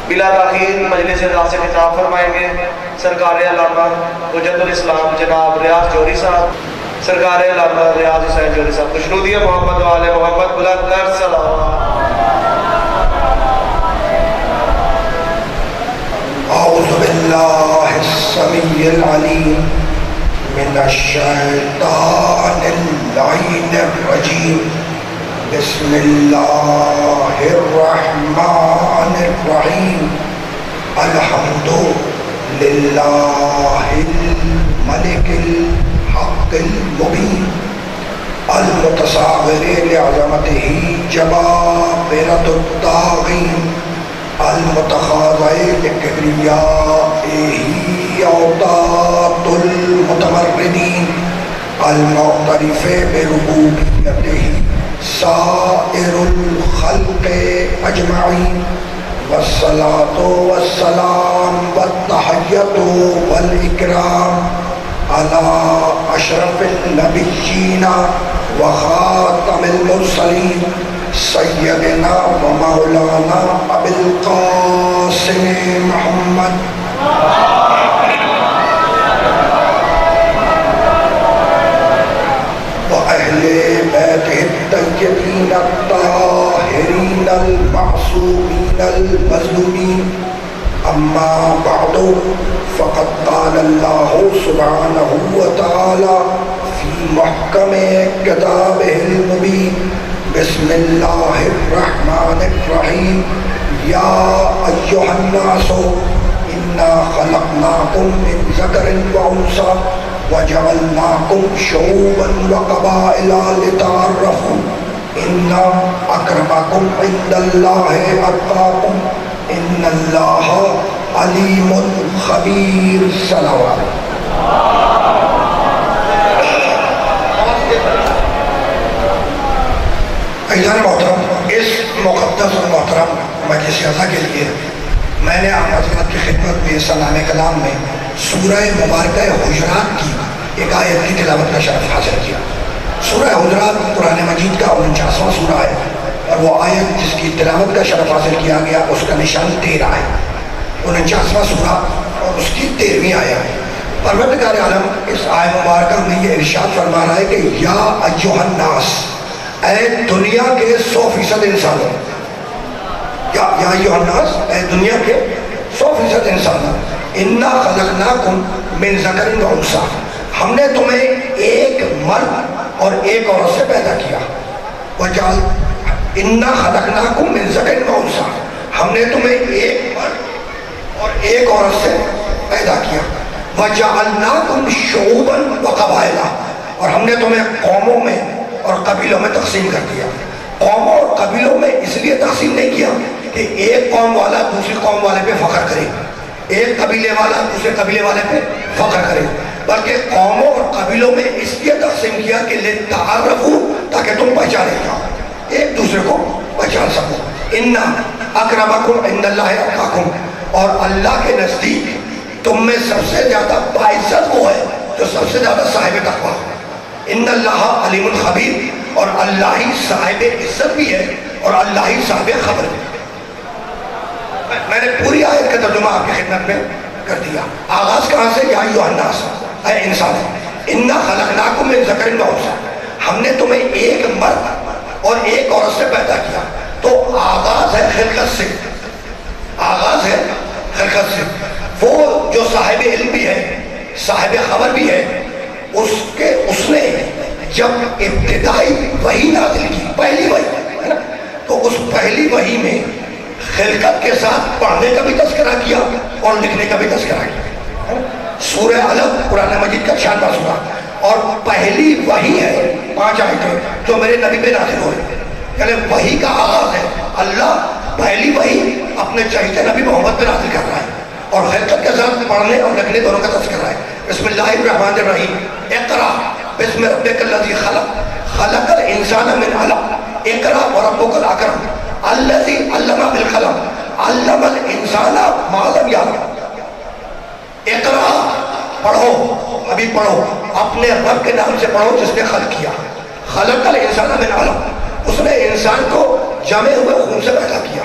بلا تاخیر مجلس اعزاز سے خطاب فرمائیں گے سرکار علامہ حجت الاسلام جناب ریاض جوہری صاحب، سرکار علامہ ریاض حسین جوہری صاحب۔ خوشنودی محمد و آل محمد، بلند تر صلوات۔ اعوذ باللہ السمیع العلیم من الشیطان اللعین الرجیم، بسم اللہ الرحمن الرحیم، الحمد للہ الملک الحق المبین، المتصاغر لعظمتہ جبابرۃ الطاغین، المتخاضع لکبریائہ اوطاط المتمردین، المعترف بربوبیتہ سائر الخلق اجمعین، والصلاة والسلام والتحیۃ والاکرام علی اشرف النبیین وخاتم المرسلین، سیدنا و مولانا ابی القاسم محمد و اہل بیتہ الطیبین الطاہرین المعصومین المظلومین، اما بعد فقد قال اللہ سبحانہ وتعالی فی محکم کتابہ المبین، بسم اللہ الرحمن الرحیم، یا ایہا الناس انا خلقناکم من ذکر و انثی وجعلناکم شعوبا وقبائل لتعارفوا ان اکرمکم عند اللہ اتقاکم ان اللہ علیم خبیر۔ صلوات۔ عزیزان محترم، اس مقدس اور محترم مجلس اعزا کے لیے میں نے آپ حضرات کی خدمت میں سلام کلام میں سورہ مبارکہ حجرات کی ایک آیت کی تلاوت کا شرف حاصل کیا۔ سورہ حجرات قرآن مجید کا 49واں سورہ ہے، اور وہ آیت جس کی تلاوت کا شرف حاصل کیا گیا اس کا نشان 13 ہے، 49واں سورہ اور اس کی 13ویں آیت ہے۔ پروردگار عالم اس آیت مبارکہ میں یہ ارشاد فرما رہا ہے کہ یا ایھا الناس، اے دنیا کے 100% انسانوں، یا ایھا الناس، اے دنیا کے 100% انسانوں، انا خلقناکم من ذکر و انثی، ہم نے تمہیں ایک مرد اور ایک عورت سے پیدا کیا۔ انا خلقناکم من ذکر و انثی، ہم نے تمہیں ایک مرد اور ایک عورت سے پیدا کیا۔ وجعلناکم شعوبا وقبائل، اور ہم نے تمہیں قوموں میں اور قبیلوں میں تقسیم کر دیا۔ قوموں اور قبیلوں میں اس لیے تقسیم نہیں کیا کہ ایک قوم والا دوسری قوم والے پہ فخر کرے، ایک قبیلے والا دوسرے قبیلے والے پہ فخر کرے، بلکہ قوموں اور قبیلوں میں اس لیے تقسیم کیا کہ لتعارفوا، تاکہ تم پہچانے جاؤ، ایک دوسرے کو پہچان سکو۔ انا اکرمکم عند اللہ اتقاکم، اور اللہ کے نزدیک تم میں سب سے زیادہ باعزت وہ ہے جو سب سے زیادہ صاحب تقویٰ ہے۔ ان اللہ علیم الخبیر، اور اللہ ہی صاحب عزت بھی ہے اور اللہ ہی صاحب خبر بھی ہے۔ میں نے پوری آیت کا ترجمہ آپ کی خدمت میں کر دیا۔ آغاز کہاں سے؟ یا ایھا الناس، اے انسان، انا خلقناکم من ذکر و انثی، ہم نے تمہیں ایک مرد اور ایک عورت سے پیدا کیا۔ تو آغاز ہے خلقت سے، آغاز ہے خلقت سے۔ وہ جو صاحب علم بھی ہے، صاحب خبر بھی ہے، اس نے جب ابتدائی وحی نازل کی، پہلی وحی ہے نا، تو اس پہلی وحی میں خلقت کے ساتھ پڑھنے کا بھی تذکرہ کیا اور لکھنے کا بھی تذکرہ کیا۔ سورہ علق قرآن مجید کا 96واں سورہ، اور پہلی وحی ہے 5 آیتیں جو میرے نبی پہ نازل ہوئے، یعنی وحی کا آغاز ہے۔ اللہ پہلی وحی اپنے چہیتے نبی محمد پہ نازل کر رہا ہے، اور خلقت کے ساتھ پڑھنے اور لکھنے دونوں کا تذکرہ ہے۔ بسم اللہ الرحمن الرحیم، اقرا بسم ربک الذی خلق، خلق الانسان من علق، اقرا وربک الاکرم الذی علم بالقلم، علم الانسان ما لم یعلم۔ اقرا، پڑھو، ابھی پڑھو، اپنے رب کے نام سے پڑھو جس نے خلق کیا۔ خلق الانسان من علق، اس نے انسان کو جمے ہوئے خون سے پیدا کیا۔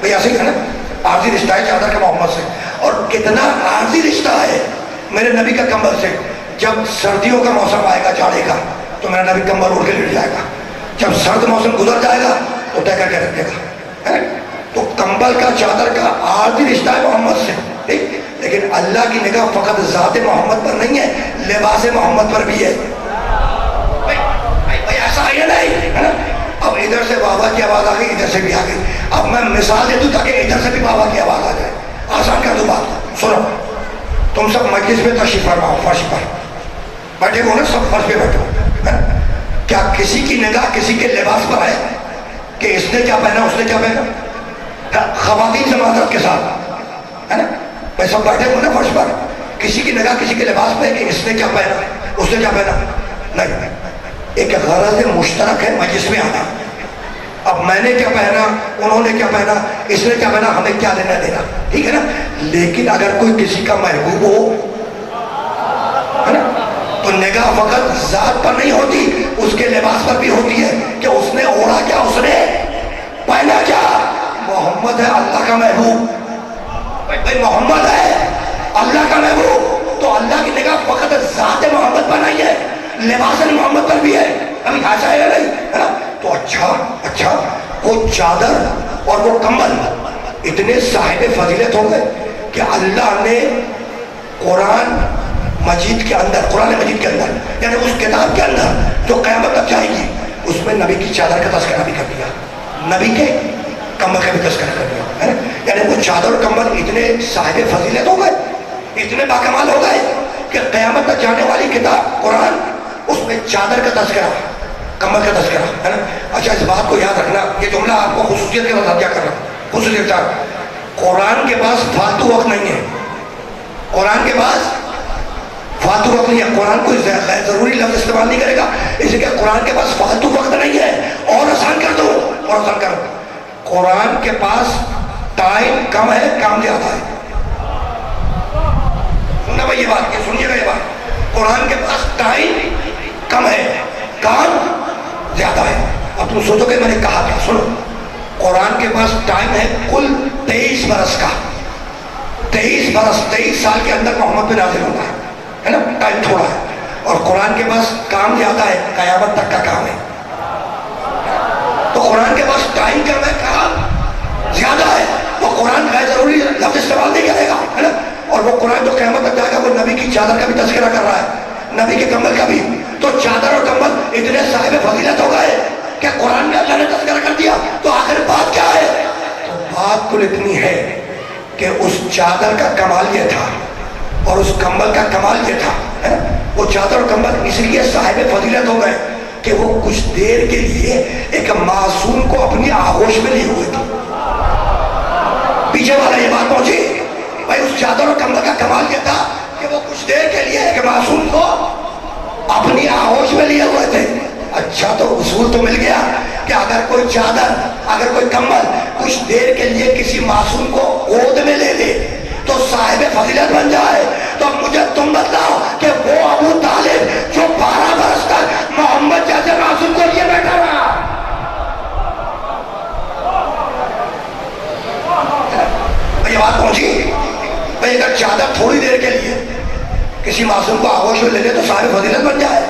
بھئی ایسے ہی ہے نا، عارضی رشتہ ہے چادر کا محمد سے. اور کتنا عارضی رشتہ ہے میرے نبی کا کمبل سے. جب سردیوں کا موسم آئے گا جاڑے کا تو میرا نبی کمبل اڑ کے لیٹ جائے گا. جب سرد موسم گزر جائے گا تو طے کر کے رکھے گا. تو کمبل کا چادر کا عارضی رشتہ ہے محمد سے. لیکن اللہ کی نگاہ فقط ذات محمد پر نہیں ہے، لباس محمد پر بھی ہے. ایسا ہے نہیں ہے نا. اب ادھر سے بابا کی آواز آ گئی، ادھر سے بھی آ گئی. اب میں مثال دے دوں تاکہ ادھر سے بھی بابا کی آواز آ جائے. آسان کر دو بات. سنو، تم سب مجلس میں تشریف فرماؤ، فرش پر بیٹھے ہو نا، سب فرش پہ بیٹھو. کیا کسی کی نگاہ کسی کے لباس پر ہے کہ اس نے کیا پہنا اس نے کیا پہنا؟ خواتین ضمانت کے ساتھ ہے نا، میں سب بیٹھے ہو نا فرش پر. کسی کی نگاہ کسی کے لباس پہ کہ اس نے کیا پہنا اس نے کیا پہنا؟ نہیں. ایک غرض مشترک ہے مجلس میں آنا. اب میں نے کیا پہنا، انہوں نے کیا پہنا، اس نے کیا پہنا، ہمیں کیا لینا دینا، ٹھیک ہے نا. لیکن اگر کوئی کسی کا محبوب ہو ہے نا تو نگاہ فقط ذات پر نہیں ہوتی، اس کے لباس پر بھی ہوتی ہے کہ اس نے اوڑھا کیا، اس نے پہنا کیا. محمد ہے اللہ کا محبوب. بھائی محمد ہے اللہ کا محبوب تو اللہ کی نگاہ فقط ذات محمد پر نہیں ہے، لباس محمد پر بھی ہے. ابھی ایسا ہے نہیں ہے نا. تو اچھا وہ چادر اور وہ کمبل اتنے صاحب فضیلت ہو گئے کہ اللہ نے قرآن مجید کے اندر یعنی اس کتاب کے اندر جو قیامت تک جائے گی اس میں نبی کی چادر کا تذکرہ بھی کر دیا، نبی کے کمبل کا بھی تذکرہ کر دیا ہے نا. یعنی وہ چادر اور کمبل اتنے صاحب فضیلت ہو گئے، اتنے باکمال ہو گئے کہ قیامت تک جانے والی کتاب قرآن اس میں چادر کا تذکرہ، کمبل کا تذکرہ ہے نا. اچھا اس بات کو یاد رکھنا، یہ جملہ آپ کو خصوصیت کے ساتھ کیا کر رہا ہوں، خصوصیت قرآن کے پاس فالتو وقت نہیں ہے. قرآن کے پاس فالتو وقت نہیں ہے. قرآن کوئی غیر ضروری لفظ استعمال نہیں کرے گا، اس لیے کہ قرآن کے پاس فالتو وقت نہیں ہے. اور آسان کر دو، اور آسان کر دو. قرآن کے پاس ٹائم کم ہے، کام زیادہ ہے. سننا بھائی یہ بات، کہ سنیے گا یہ بات. قرآن کے پاس ٹائم کم ہے، کام زیادہ ہے. اب تم سوچو کہ میں نے کہا کیا. سنو، قرآن کے پاس ٹائم ہے کل 23 برس کا. 23 برس، 23 سال کے اندر محمد پہ نازل ہونا ہے نا. ٹائم تھوڑا ہے. اور قرآن کے پاس کام زیادہ ہے، قیامت تک کا کام ہے. تو قرآن کے پاس ٹائم کم ہے، کام زیادہ ہے. تو قرآن غیر ضروری لفظ استعمال نہیں کرے گا ہے نا. اور وہ قرآن جو قیامت تک جائے گا وہ نبی کی چادر کا بھی تذکرہ کر رہا ہے، نبی کے کمبل کا بھی. تو چادر اور کمبل اتنے صاحب فضیلت ہو گئے کہ قرآن میں اللہ نے تذکرہ کر دیا. تو آخر بات کیا ہے؟ تو بات کل اتنی ہے کہ اس چادر کا کمال یہ تھا اور اس کمبل کا کمال یہ تھا. وہ چادر اور کمبل اس لیے صاحب فضیلت ہو گئے کہ وہ کچھ دیر کے لیے ایک معصوم کو اپنی آغوش میں لیے ہوئے تھے. پیچھے والا یہ بات پہنچی بھائی. اس چادر اور کمبل کا کمال یہ تھا کہ وہ کچھ دیر کے لیے ایک معصوم کو اپنی آغوش میں لیے ہوئے تھے. اچھا تو اصول تو مل گیا کہ اگر کوئی چادر، اگر کوئی کمبل کچھ دیر کے لیے کسی معصوم کو گود میں لے لے تو صاحب فضیلت بن جائے. تو اب مجھے تم بتاؤ کہ وہ ابو طالب جو 12 برس تک محمد جیسے معصوم کو لیے بیٹھا رہا، یہ بات پہنچی بھائی. اگر چادر تھوڑی دیر کے لیے کسی معصوم کو آغوش میں لے لے تو صاحب فضیلت بن جائے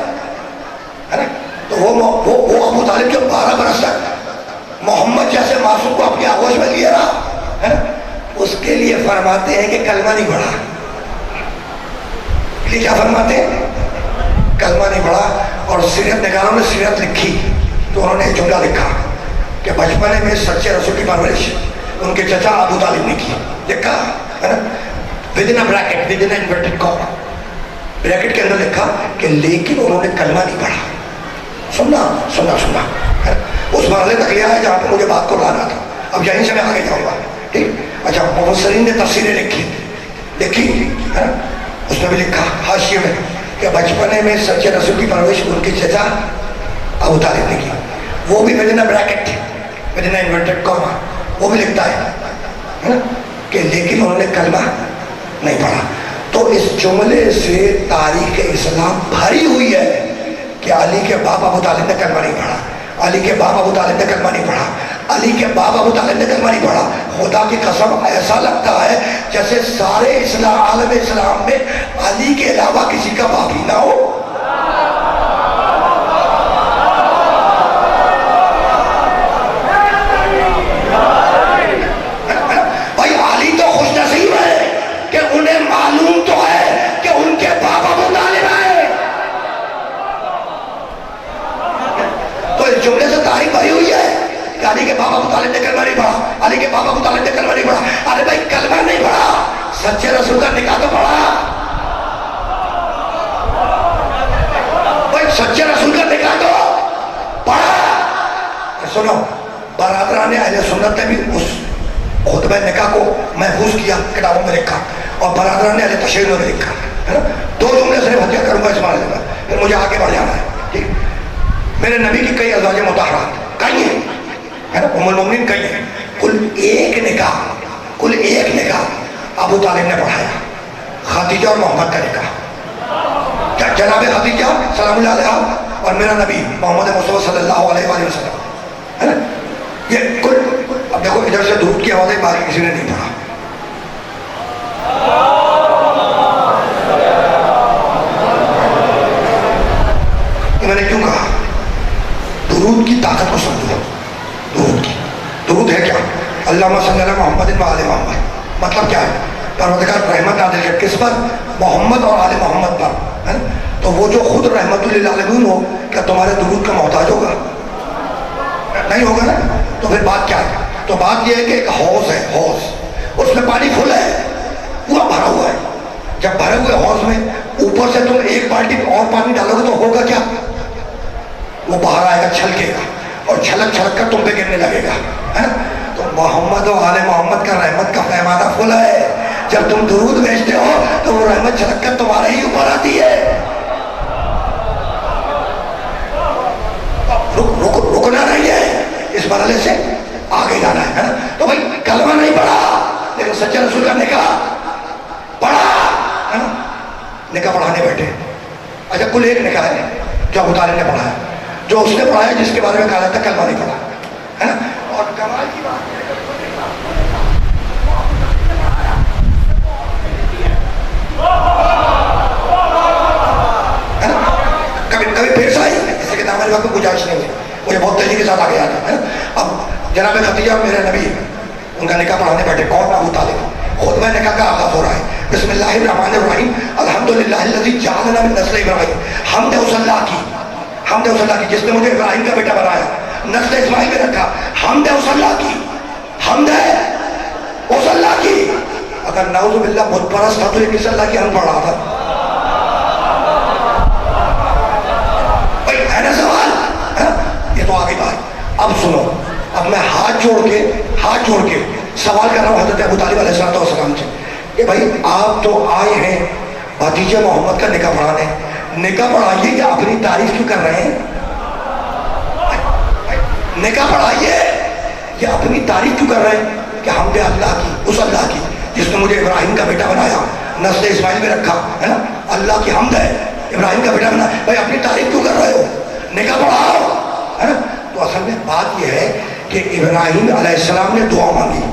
ہے نا. تو وہ ابو طالب جو 12 برس تک محمد جیسے معصوم کو اپنی آغوش میں لیے رہا ہے نا، اس کے لیے فرماتے ہیں کہ کلمہ نہیں پڑھا. یہ کیا فرماتے ہیں؟ کلمہ نہیں پڑھا. اور سیرت نگاروں نے سیرت لکھی تو انہوں نے ایک جملہ لکھا کہ بچپنے میں سچے رسول کی پرورش ان کے چچا ابو طالب نے کی. لکھا ہے نا ودن بریکٹ، ودن انورٹڈ کاما، بریکٹ کے اندر لکھا کہ لیکن انہوں نے کلمہ نہیں پڑھا. سننا اس مرحلے تک لے آیا جہاں پہ مجھے بات کو لانا تھا. اب یہیں سے میں آگے جاؤں گا، ٹھیک. اچھا مفسرین نے تفسیریں لکھی ہے نا. اس میں بھی لکھا حاشیے میں کہ بچپنے میں سچے رسول کی پرورش ان کے چچا ابو طالب نے کی. وہ بھی ودن بریکٹ، ودن انورٹڈ کاما، وہ بھی لکھتا ہے نا کہ لیکن انہوں نے کلمہ نہیں پڑھا. تو اس جملے سے تاریخ اسلام بھری ہوئی ہے کہ علی کے باپ ابو طالب نے کلمہ نہیں پڑھا، علی کے باپ ابو طالب نے کلمہ نہیں پڑھا. علی کے باپ ابو طالب نے کلمہ نہیں پڑھا. خدا کی قسم ایسا لگتا ہے جیسے سارے اسلام عالم اسلام میں علی کے علاوہ کسی کا باپ ہی نہ ہو. بھائی علی تو خوش نصیب ہے کہ انہیں معلوم تو ہے کہ ان کے باپ ابو طالب آئے. تو اس جملے سے تاریخ بھری ہوئی ہے کہ علی کے باپ ابو طالب نے کلمہ نہیں پڑھا, علی کے باپ ابو طالب نے کلمہ نہیں پڑھا. ارے بھائی کلمہ نہیں پڑھا, سچے رسول کا نکاح تو پڑھا. بھائی سچے رسول کا نکاح تو پڑھا. سنو, برادران اہل سنت نے بھی اس خطبہ نکاح کو محفوظ کیا, کتابوں میں لکھا, اور برادران اہل تشیع نے لکھا ہے نا. دو جملے صرف ہتھیار کروں گا اس معاملے میں, پھر مجھے آگے بڑھ جانا ہے. ٹھیک, میرے نبی کی کئی ازواج مطہرات کئی ہیں ہے نا, ام المومنین کئی ہیں. کل ایک نکاح ابو طالب نے پڑھایا, خدیجہ اور محمد کا نکاح. جناب خدیجہ سلام اللہ علیہا اور میرا نبی محمد مصطفیٰ صلی اللہ علیہ وآلہ وسلم ہے نا. یہ کل, اب دیکھو ادھر سے دھوپ کی آوازیں باقی کسی نے نہیں پڑھا. میں نے کیوں کہا درود کی طاقت کو سمجھو. درود ہے کیا؟ اللہم صلی اللہ محمد و آل محمد. مطلب کیا ہے؟ پروردگار رحمت نازل کر کس پر؟ محمد اور آل محمد پر. تو وہ جو خود رحمت للعالمین ہو, کیا تمہارے درود کا محتاج ہوگا؟ نہیں ہوگا نا. تو پھر بات کیا ہے؟ تو بات یہ ہے کہ ایک حوض ہے, حوض, اس میں پانی کھلا ہے, پورا بھرا ہوا ہے. جب بھرے ہوئے حوض میں اوپر سے تم ایک بالٹی اور پانی ڈالو گے تو ہوگا کیا؟ وہ باہر آئے گا, چھلکے گا, اور چھلک چھلک کر تم پہ گرنے لگے گا ہے نا. تو محمد و آل محمد کا رحمت کا پیمانہ کھلا ہے. جب تم درود بھیجتے ہو تو وہ رحمت چھلک کر تمہارے ہی اوپر آتی ہے. رکنا نہیں ہے, اس مرحلے سے آگے جانا ہے نا. تو بھائی کلمہ نہیں پڑھا لیکن سچے رسول کا نکاح پڑھا ہے نا. نکاح پڑھانے بیٹھے. اچھا کل ایک نکاح ہے جو ابو طالب نے پڑھا ہے, جو اس نے پڑھا ہے جس کے بارے میں کہا جاتا ہے کلمہ نہیں پڑھا ہے نا. اور کمال کی بات ہے نا, کبھی پیش آئی جیسے کہ ہمارے وقت میں گنجائش نہیں ہے, مجھے بہت تیزی کے ساتھ آگے آنا ہے نا. اب جناب خدیجہ میرے نبی ان کا نکاح پڑھانے بیٹھے. کون؟ ابو طالب. خطبہ نکاح کا آغاز ہو رہا ہے. بسم اللہ الرحمن الرحیم, الحمدللہ الذی جعلنا من نسل ابراہیم. حمد اس اللہ کی جس نے مجھے ابراہیم کا بیٹا بنایا, نسل اسماعیل میں رکھا. حمد اس اللہ کی, حمد ہے اس اللہ کی. اگر نعوذ باللہ بت پرست تھا تو یہ کس اللہ کی حمد پڑھ رہا تھا؟ بھائی ہے نا سوال, یہ تو آگے بات. اب سنو, اب میں ہاتھ جوڑ کے سوال کر رہا ہوں حضرت ابو طالب علیہ السلام سے کہ بھائی آپ تو آئے ہیں بھتیجے محمد کا نکاح پڑھانے, نکاح پڑھائیے یا اپنی تعریف کیوں کر رہے ہیں؟ نکاح پڑھائیے یا اپنی تعریف کیوں کر رہے ہیں کہ حمد اللہ کی, اس اللہ کی جس نے مجھے ابراہیم کا بیٹا بنایا, نسل اسماعیل میں رکھا ہے نا. اللہ کی حمد ہے, ابراہیم کا بیٹا بنایا. بھائی اپنی تعریف کیوں کر رہے ہو؟ نکاح پڑھاؤ ہے نا. تو اصل میں بات یہ ہے کہ ابراہیم علیہ السلام نے دعا مانگی.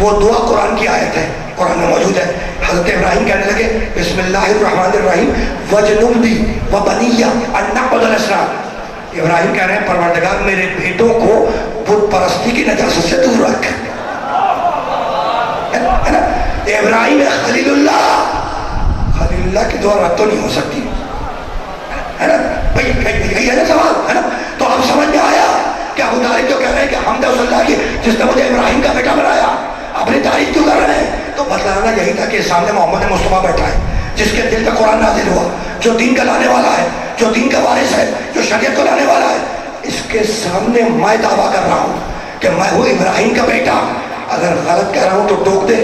وہ دعا قرآن کی آیت ہے, قرآن میں موجود ہے. حضرت ابراہیم کہنے لگے بسم اللہ الرحمن الرحیم وجنبنی وبنی ان نعبد الاصنام. ابراہیم کہہ رہے ہیں پروردگار میرے بیٹوں کو بت پرستی کی نجاست سے دور رکھ. ہے نا, ابراہیم خلیل اللہ کی دعا رد تو نہیں ہو سکتی ہے نا. بھائی یہی ہے نا سوال ہے نا. تو اب سمجھ میں آیا کہ ابو طالب جو کہہ رہے ہیں کہ حمد اس اللہ کی جس نے مجھے ابراہیم کا بیٹا بنایا, اپنی تعریف کیوں کر رہے ہیں؟ تو بتلانا یہی تھا کہ سامنے محمد مصطفیٰ بیٹھا ہے جس کے دل کا قرآن نازل ہوا, جو دین کا لانے والا ہے, جو دین کا وارث ہے, جو شریعت کو لانے والا ہے. اس کے سامنے میں دعویٰ کر رہا ہوں کہ میں ہوں ابراہیم کا بیٹا. اگر غلط کہہ رہا ہوں تو ٹوک دے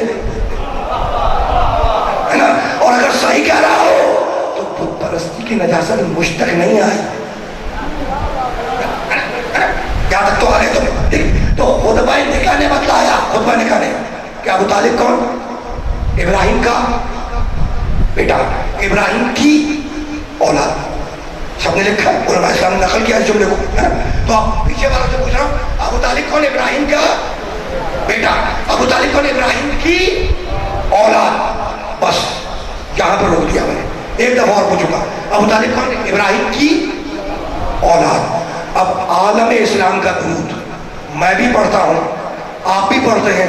ہے نا, اور اگر صحیح کہہ رہا ہو تو بت پرستی کی نجاست مجھ تک نہیں آئی. یہاں تک تو آ گئے تم. تو خطبہ نکاح نے بتلایا, خطبہ نکاح نے کہ ابو طالب کون؟ ابراہیم کا بیٹا, ابراہیم کی اولاد. سب نے لکھا, علماء اسلام نے نقل کیا اس جملے کو ہے نا. تو آپ پیچھے والوں سے پوچھ رہا ہوں ابو طالب کون؟ ابراہیم کا بیٹا. ابو طالب کون؟ ابراہیم کی اولاد. بس یہاں پر روک دیا میں نے, ایک دفعہ اور پوچھوں گا, ابو طالب کون؟ ابراہیم کی اولاد. اب عالم اسلام کا درود میں بھی پڑھتا ہوں, آپ بھی پڑھتے ہیں,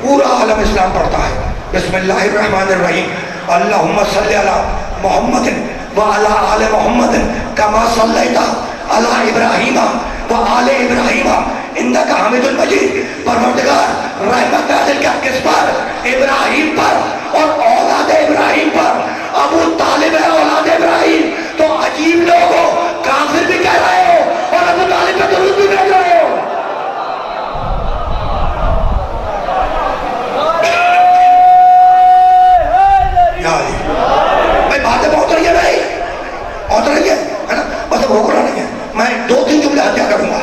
پورا عالم اسلام پڑھتا ہے. بسم اللہ الرحمن الرحیم. اللہم صلی علی محمد وعلی آل محمد کما صلیت علی ابراہیم وآل ابراہیم انکا حمید المجید. پروردگار رحمت نازل کر کس پر؟ ابراہیم پر اور اولاد ابراہیم پر. ابو طالب ہے اولاد ابراہیم, تو عجیب لوگ ہو, کافر بھی کہہ رہے ہو اور ابو طالب پہ درود بھی بھیج رہے ہو. بھائی باتیں بہت رہی ہے, نہیں بہت رہی ہے نا, مطلب روک رہا نہیں ہے. میں 2-3 جملے ہتیا کروں گا,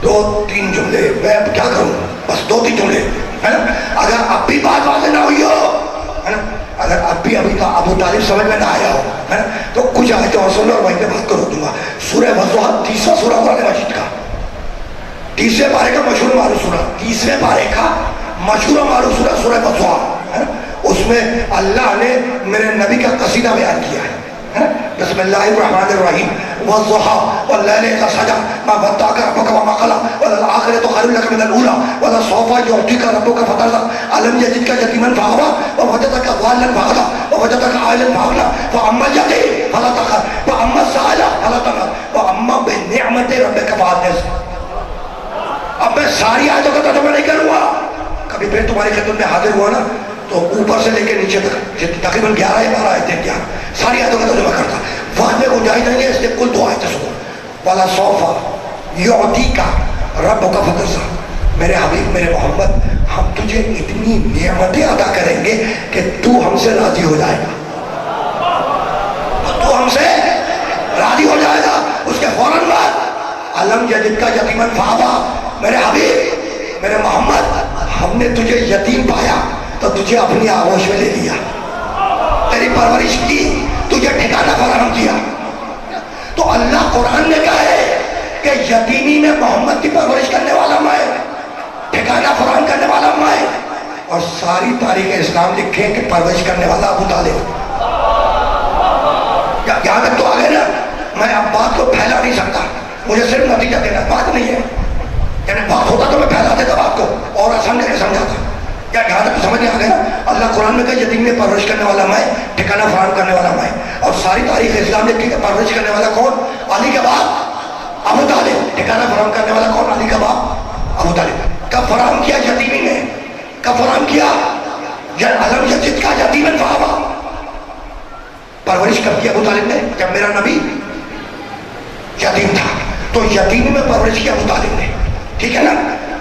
2-3 جملے میں کیا کروں, بس 2-3 جملے ہے نا. اگر اب بھی بات واضح نہ ہوئی ہو ہے نا, اگر اب بھی ابھی ابو طالب سمجھ میں نہ آیا ہو ہے نا, تو کچھ آیتیں اور سن لو اور وہیں پہ بات کو روک دوں گا. سورہ وضحا 30واں سورہ قرآن مجید کا, 30ویں پارے کا مشہور معروف سورہ, 30ویں پارے کا مشہور معروف سورہ سورہ وضحا ہے نا. اس میں اللہ نے میرے نبی کا قصیدہ بیان کیا ہے. بسم اللہ الرحمن الرحیم. والضحى والليل اذا سجى ما ودعك ربك وما قلى وللآخرة خير لك من الأولى ولسوف يعطيك ربك فترضى ألم يجدك يتيما فآوى ووجدك ضالا فهدى ووجدك عائلا فأغنى فأما اليتيم فلا تقهر وأما السائل فلا تنهر وأما بنعمة ربك فحدث. اب میں ساری آیتوں کا ترجمہ نہیں کروں گا, کبھی پھر تمہاری خدمت میں حاضر ہوا نا تو اوپر سے لے کے نیچے تک تقریباً 11 یا 12 آیتیں کیا ساری آیتوں کا ترجمہ کرتا. وقت میں گنجائش نہیں ہے, اس لیے کل 2 آیتیں سنو. والا صوفا یعطیک ربک فترضی. میرے حبیب میرے محمد, ہم تجھے اتنی نعمتیں عطا کریں گے کہ تو ہم سے راضی ہو جائے گا, تو ہم سے راضی ہو جائے گا. اس کے فوراً بعد علم یجدک یتیما فآوی. میرے حبیب میرے محمد, ہم نے تجھے یتیم پایا تو تجھے اپنی آغوش میں لے لیا, تیری پرورش کی, تجھے ٹھکانہ فراہم کیا. تو اللہ قرآن نے کہا ہے کہ یتیمی میں محمد کی پرورش کرنے والا میں, ٹھکانہ فراہم کرنے والا میں, اور ساری تاریخ اسلام لکھیں کہ پرورش کرنے والا ابو طالب. یہاں تک تو آگے نا, میں اب بات کو پھیلا نہیں سکتا, مجھے صرف نتیجہ دینا, بات نہیں ہے. یعنی بات ہوتا تو میں پھیلا دیتا بات کو اور آسان کر کے سمجھاتا. کیا یہاں تک سمجھ میں آ گیا؟ اللہ قرآن میں کہ یتیم میں پرورش کرنے والا میں, ٹھکانہ فراہم کرنے والا میں. اور ساری تاریخ اسلام لکھی کہ پرورش کرنے والا کون؟ علی کے باپ ابو طالب. ٹھکانہ فراہم کرنے والا کون؟ علی کا باپ ابو طالب. کب فراہم کیا؟ یتیمی میں. کب فراہم کیا؟ علم یجد کا یتیما فآوی. پرورش کب کی ابو طالب نے؟ جب میرا نبی یتیم تھا, تو یتیمی میں پرورش کی ابو طالب نے. ٹھیک ہے نا.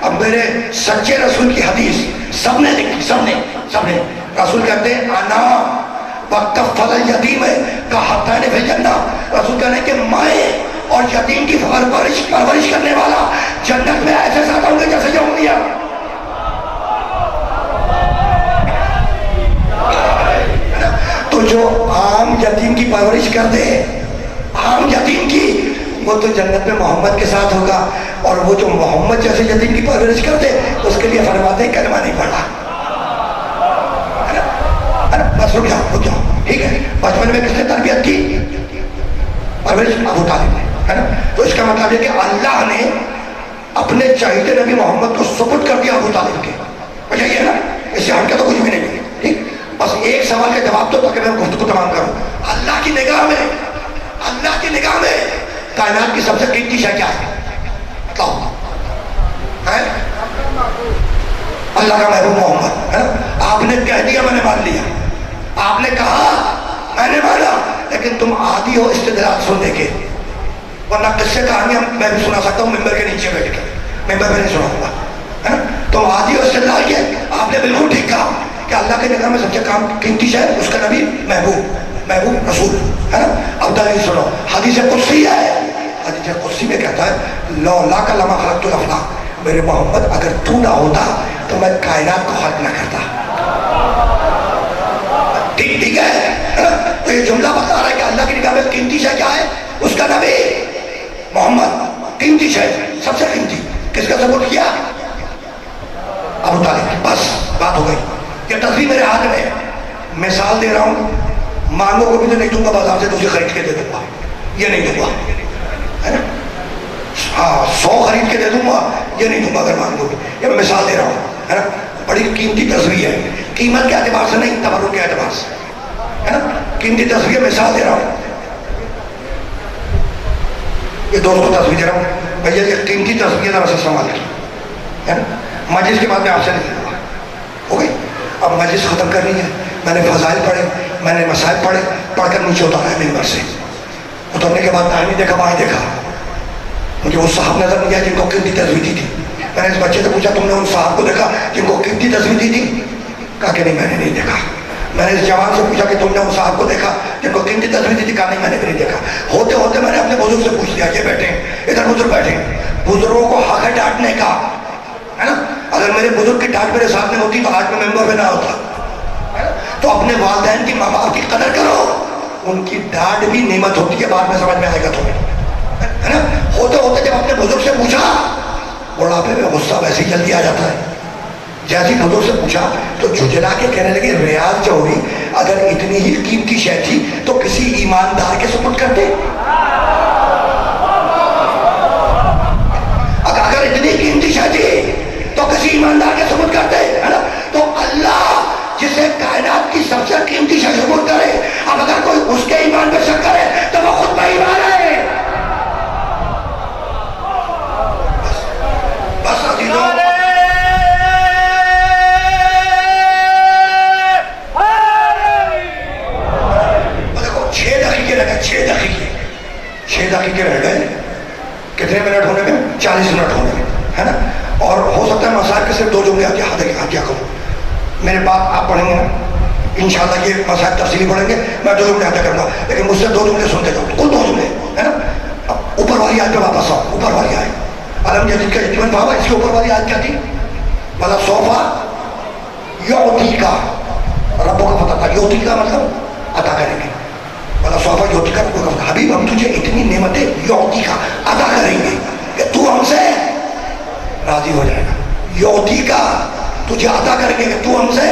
اب میرے سچے رسول کی حدیث سب نے لکھی, سب نے. رسول کہتے ہیں انا وکفل الیتیم کا حتین فی الجنہ. رسول کہتے ہیں کہ میں اور یتیم کی پرورش کرنے والا جنت میں ایسے ساتھ ہوں گے جیسے جو انگلیاں. تو جو عام یتیم کی پرورش کر دے, عام یتیم کی, وہ تو جنت میں محمد کے ساتھ ہوگا. اور وہ جو محمد جیسے یتیم کی پرورش کرتے اس کے لیے فرماتے ہیں کلمہ نہیں پڑھا. بس رک جاؤ, ٹھیک ہے. بچپن میں کس نے تربیت کی؟ پرورش ابو طالب نے, ہے نا. تو اس کا مطلب ہے کہ اللہ نے اپنے چاہتے نبی محمد کو سپرد کر دیا ابو طالب کے. وجہ یہ ہے نا, اس سے ہٹ کے تو کچھ بھی نہیں ہے. ٹھیک, بس ایک سوال کا جواب تو تاکہ میں گفتگو تمام کروں. اللہ کی نگاہ میں کائنات کی سب سے قیمتی شے کیا ہے؟ اللہ کا محبوب محمد, ہے نا. آپ نے کہہ دیا میں نے مان لیا, آپ نے کہا میں نے مانا, لیکن تم عادی ہو استدلال سننے کے. ورنہ قصے کہانیاں میں بھی سنا سکتا ہوں ممبر کے نیچے بیٹھ کے, ممبر پہ نہیں سناؤں گا, ہے نا. تم عادی ہو استدلال کے. آپ نے بالکل ٹھیک کہا کہ اللہ کے نگاہ میں سب سے قیمتی شے اس کا نبی محبوب رسول, ہے نا. اب دلیل سنو, حدیث قدسی ہے. حدیث قدسی میں کہتا ہے لولا کا لما خلقت الافلاق. میرے محمد اگر تو نہ ہوتا تو میں کائنات کو خلق نہ کرتا. ٹھیک ہے. تو یہ جملہ بتا رہا ہے کہ اللہ کی نگاہ میں قیمتی شے کیا ہے؟ اس کا نبی محمد. قیمتی شے, سب سے قیمتی. کس کا سب میرے ہاتھ میں ہے. مثال دے رہا ہوں، مانگو کو بھی تو نہیں دوں گا بازار سے تجھے خرید کے دے دوں گا، یہ نہیں دوں گا، ہے نا. ہاں 100 خرید کے دے دوں گا، یہ نہیں دوں گا اگر مانگو بھی. یہ میں مثال دے رہا ہوں، ہے نا. بڑی قیمتی تصویر ہے، قیمت کے اعتبار سے نہیں، تبرک کے اعتبار سے، ہے نا. قیمتی تصویر مثال دے رہا ہوں. یہ دوست کو تصویر دے رہا ہوں، بھیا یہ قیمتی تصویر ذرا سے سنبھال کی، ہے نا. مجلس کے بعد میں آپ سے نہیں دوں گا، ہو گئی. اب مجلس ختم کرنی ہے، میں نے فضائل پڑھے، میں نے مسائل پڑھے، پڑھ کر نیچے اتارا ہے ممبر سے. اترنے کے بعد دائیں نہیں دیکھا بائیں دیکھا، مجھے وہ صاحب نظر نہیں آیا جن کو قیمتی تصویر دی تھی. میں نے اس بچے سے پوچھا تم نے ان صاحب کو دیکھا جن کو قیمتی تصویر دی تھی؟ کہا کہ نہیں میں نے نہیں دیکھا. میں نے اس جوان سے پوچھا کہ تم نے ان صاحب کو دیکھا جن کو قیمتی تصویر دی تھی؟ کہا نہیں میں نے بھی نہیں دیکھا. ہوتے ہوتے میں نے اپنے بزرگ سے پوچھ لیا، یہ بیٹھے ہیں ادھر بزرگ بیٹھے ہیں، بزرگوں کو حق ہے ڈانٹنے کا، ہے نا. اگر میرے بزرگ کی ڈانٹ میرے سامنے ہوتی تو آج میں ممبر پہ نہ ہوتا. تو اپنے والدین کی، ماں باپ کی قدر کرو، ان کی ڈانٹ بھی نعمت ہوتی ہے، بعد میں سمجھ میں آئے گا تمہیں، ہے نا. ہوتے ہوتے جب اپنے بزرگ سے پوچھا، بڑھاپے میں غصہ ویسے ہی جلدی آ جاتا ہے. جیسے ہی بزرگ سے پوچھا تو جھجلا کے کہنے لگے ریاض جوہری اگر اتنی ہی قیمتی شے تھی تو کسی ایماندار کے سپرد کرتے. اگر اتنی قیمتی شے تھی تو کسی ایماندار کے سپرد کرتے، ہے نا. تو اللہ جسے کائنات کی سب سے قیمتی شے سپرد کرے، اب اگر کوئی اس کے ایمان پہ شک کرے تو وہ خود بے ایمان ہے. بس عزیزوں، دیکھو 6 دقیقے رہ گئے. کتنے منٹ ہونے میں؟ 40 منٹ ہونے میں، ہے نا. اور ہو سکتا ہے مسائل کے صرف 2 جملے آپ کیا کروں. میرے بات آپ پڑھیں گے نا انشاءاللہ، یہ مسائل تفصیلی پڑھیں گے، میں 2 جملے ادا کروں گا، لیکن مجھ سے 2 جملے سنتے جاؤ، کل 2 جملے، ہے نا. اب اوپر والی آیت پہ واپس آؤ. اوپر والی آیت علم جدید کا اجمل بابا، اس کے اوپر والی آیت کیا تھی؟ بلا صوفا یعطی کا ربوں کا پتہ تھا. یعطی کا مطلب عطا کریں گے. بلا صوفا یعطی کا ربوں کا پتہ. حبیب ہم تجھے اتنی نعمتیں یعطی کا عطا کریں گے کہ تو ہم سے راضی ہو جائے گا. یعطی کا تجھے عطا کریں گے کہ تو ہم سے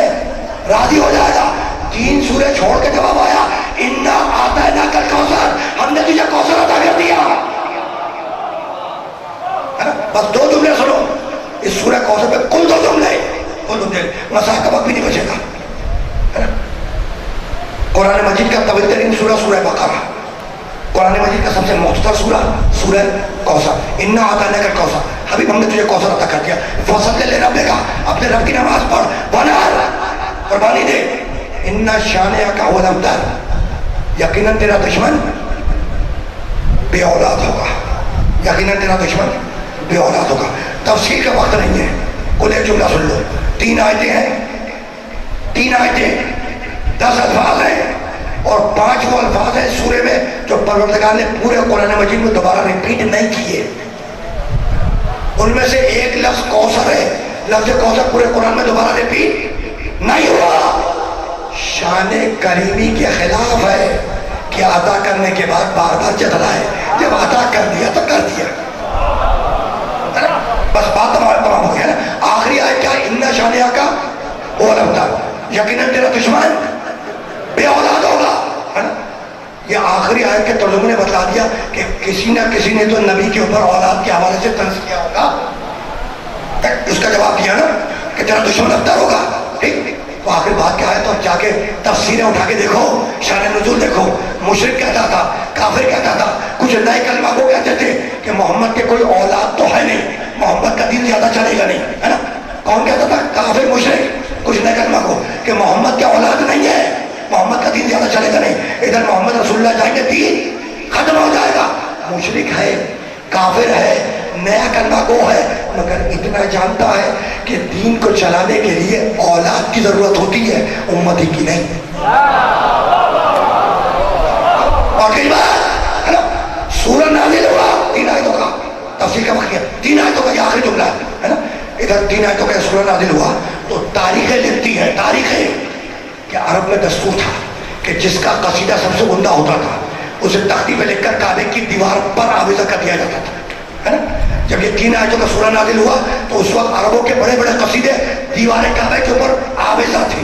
راضی ہو جائے گا. 3 سورے چھوڑ کے جواب آیا انا اعطیناک الکوثر، ہم نے تجھے کوثر عطا کر دیا. بس 2 جملے سنو اس سورہ کوثر پہ، کل 2 جملے، کل 2 جملے. مسائل کا وقت بھی نہیں بچے گا. قرآن مجید کا طویل ترین سورہ سورہ بقرہ، قرآن مجید کا سب سے مختصر سورہ سورہ کوثر. انا اعطیناک الکوثر، حبیب ہم نے تجھے کوثر عطا کر دیا. فصل لربک، اپنے رب کی نماز پڑھ، ونحر، قربانی دے. ان شانئک هو الابتر، یقیناً تیرا دشمن بے اولاد ہوگا. یقیناً تیرا دشمن بے اولاد ہوگا. تفصیل کا وقت نہیں ہے، کل ایک جملہ سن لو. 3 آیتیں ہیں، 3 آیتیں، 10 الفاظ ہیں، اور 5 وہ الفاظ ہیں سورے میں جو پروردگار نے پورے قرآن مجید میں دوبارہ ریپیٹ نہیں کیے. ان میں سے ایک لفظ کوثر ہے. لفظ کوثر پورے قرآن میں دوبارہ ریپیٹ نہیں ہوا. شان کریمی کے خلاف ہے کہ عطا کرنے کے بعد بار بار جتلائے. جب عطا کر دیا تو کر دیا، بس بات تمام ہو گیا نا. آخری آیت کیا؟ ان شانئک هو الابتر، یقیناً تیرا دشمن بے اولاد ہوگا، ہے نا. یہ آخری آیت کے ترجمے نے بتا دیا کہ کسی نہ کسی نے تو نبی کے اوپر اولاد کے حوالے سے طنز کیا ہوگا. اس کا جواب دیا نا کہ تیرا دشمن ابتر ہوگا. ٹھیک، وہ آخر بات کیا ہے تو جا کے تفسیریں اٹھا کے دیکھو، شان نزول دیکھو. مشرک کہتا تھا، کافر کہتا تھا، کچھ نئے کلمہ کو کہتے تھے کہ محمد کے کوئی اولاد تو ہے نہیں، محمد کا دین زیادہ چلے گا نہیں، ہے نا. کون کہتا تھا؟ کافر مشرک کچھ نئے کلمہ کو کہ محمد کے اولاد نہیں ہے، محمد کا دین زیادہ چلے گا نہیں. ادھر محمد رسول اللہ جائیں گے دین ختم ہو جائے گا. مشرک ہے، کافر ہے، نیا کلمہ گو ہے، مگر اتنا جانتا ہے کہ دین کو چلانے کے لیے اولاد کی ضرورت ہوتی ہے، امتی کی نہیں. اور کئی بار ہے نا سورہ نازل ہوا 3 آیتوں کا، تفسیر کا وقت کیا 3 آیتوں کا، یہ آخری جملہ ہے نا. ادھر 3 آیتوں کا سورہ نازل ہوا تو تاریخیں لکھتی ہیں، تاریخیں کہ عرب میں دستور تھا کہ جس کا قصیدہ سب سے عمدہ ہوتا تھا اسے تختی پہ لکھ کر کعبے کی دیوار پر آویزہ کر دیا جاتا تھا، ہے نا. جب یہ 3 آیتوں کا سورہ نازل ہوا تو اس وقت عربوں کے بڑے بڑے قصیدے دیوار کعبے کے اوپر آویزہ تھی،